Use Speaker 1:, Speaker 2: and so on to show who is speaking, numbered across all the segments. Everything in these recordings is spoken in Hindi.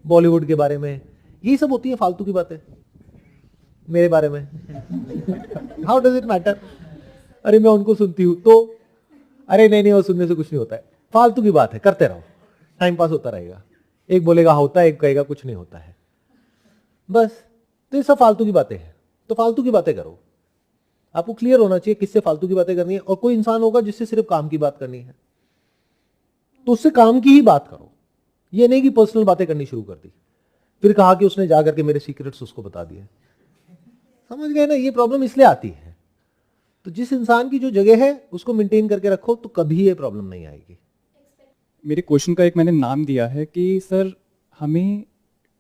Speaker 1: बॉलीवुड के बारे में, यही सब होती है फालतू की बातें मेरे बारे में। How does it matter? अरे मैं उनको सुनती हूं तो, अरे नहीं नहीं वो सुनने से कुछ नहीं होता है, फालतू की बात है, करते रहो, टाइम पास होता रहेगा। एक बोलेगा होता है, एक कहेगा कुछ नहीं होता है, बस। तो ये सब फालतू की बातें हैं, तो फालतू की बातें करो। आपको क्लियर होना चाहिए किससे फालतू की बातें करनी है, और कोई इंसान होगा जिससे सिर्फ काम की बात करनी है, तो उससे काम की ही बात करो। ये नहीं कि पर्सनल बातें करनी शुरू कर दी, फिर कहा कि उसने जाकर के मेरे सीक्रेट्स उसको बता दिए। समझ गए ना? ये प्रॉब्लम इसलिए आती है। तो जिस इंसान की जो जगह है उसको मेंटेन करके रखो, तो कभी ये प्रॉब्लम नहीं आएगी।
Speaker 2: मेरे क्वेश्चन का एक मैंने नाम दिया है कि सर हमें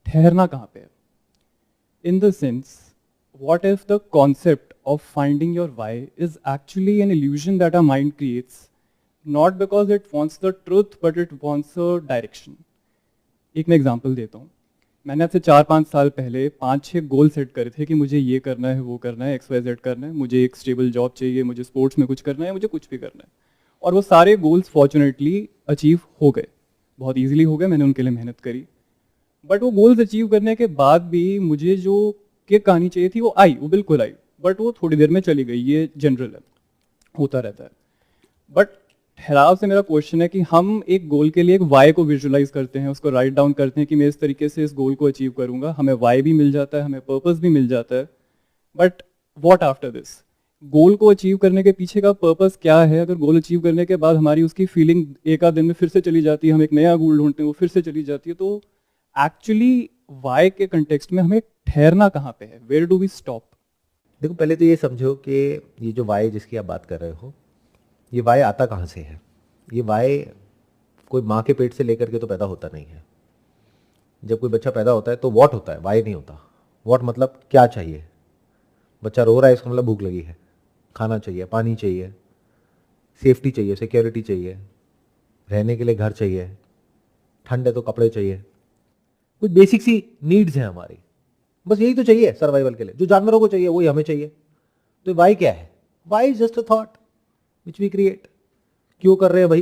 Speaker 2: ठहरना कहाँ पे है, in the sense what if the concept of finding your why is actually an illusion that our mind creates, not because it wants the truth but it wants a direction. एक मैं एग्जांपल देता हूँ। मैंने आपसे 4-5 साल पहले 5-6 गोल सेट करे थे कि मुझे ये करना है, वो करना है, XYZ करना है, मुझे एक स्टेबल जॉब चाहिए, मुझे स्पोर्ट्स में कुछ करना है, मुझे कुछ भी करना है। और वो सारे गोल्स फॉर्चुनेटली अचीव हो गए, बहुत ईजिली हो गए, मैंने उनके लिए मेहनत करी। बट वो गोल्स अचीव करने के बाद भी मुझे जो किक आनी चाहिए थी वो आई, वो बिल्कुल आई, बट वो थोड़ी देर में चली गई। ये जनरल है, होता रहता है। बट ठहराव से मेरा क्वेश्चन है कि हम एक गोल के लिए एक वाई को विजुलाइज करते हैं, उसको राइट डाउन करते हैं कि मैं इस तरीके से इस गोल को अचीव करूंगा, हमें वाई भी मिल जाता है, हमें पर्पस भी मिल जाता है। But what after this? Goal को अचीव करने के पीछे का पर्पस क्या है? अगर गोल अचीव करने के बाद हमारी उसकी फीलिंग एक आध दिन में फिर से चली जाती है, हम एक नया गोल ढूंढते हैं, वो फिर से चली जाती है, तो एक्चुअली वाई के कंटेक्स्ट में हमें ठहरना कहाँ पे है? Where do we stop?
Speaker 1: देखो, पहले तो ये समझो कि ये जो वाई जिसकी आप बात कर रहे हो, ये वाई आता कहाँ से है? ये वाई कोई माँ के पेट से लेकर के तो पैदा होता नहीं है। जब कोई बच्चा पैदा होता है तो वॉट होता है, वाई नहीं होता। वॉट मतलब क्या चाहिए? बच्चा रो रहा है, इसका मतलब भूख लगी है, खाना चाहिए, पानी चाहिए, सेफ्टी चाहिए, सिक्योरिटी चाहिए, रहने के लिए घर चाहिए, ठंड है तो कपड़े चाहिए, कुछ बेसिक सी नीड्स हैं हमारी। बस यही तो चाहिए सर्वाइवल के लिए, जो जानवरों को चाहिए वही हमें चाहिए। तो वाई क्या है? Why is just a thought which we create. क्यों कर रहे हैं भाई?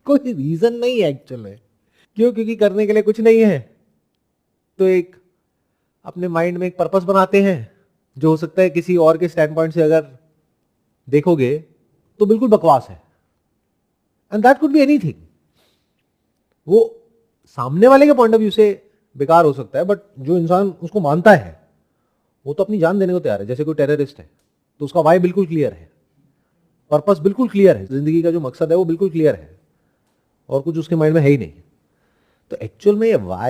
Speaker 1: कोई रीजन नहीं है एक्चुअल में। क्यों? क्योंकि करने के लिए कुछ नहीं है, तो एक अपने माइंड में एक पर्पस बनाते हैं, जो हो सकता है किसी और के स्टैंड पॉइंट से अगर देखोगे तो बिल्कुल बकवास है। And that could be anything. वो सामने वाले के पॉइंट ऑफ व्यू से बेकार हो सकता है, बट जो इंसान उसको मानता है वो तो अपनी जान देने को तैयार है। जैसे कोई टेररिस्ट है तो उसका वाई बिल्कुल क्लियर है, पर्पस बिल्कुल क्लियर है, जिंदगी का जो मकसद है वो बिल्कुल क्लियर है, और कुछ उसके माइंड में है ही नहीं। तो एक्चुअल में ये वाई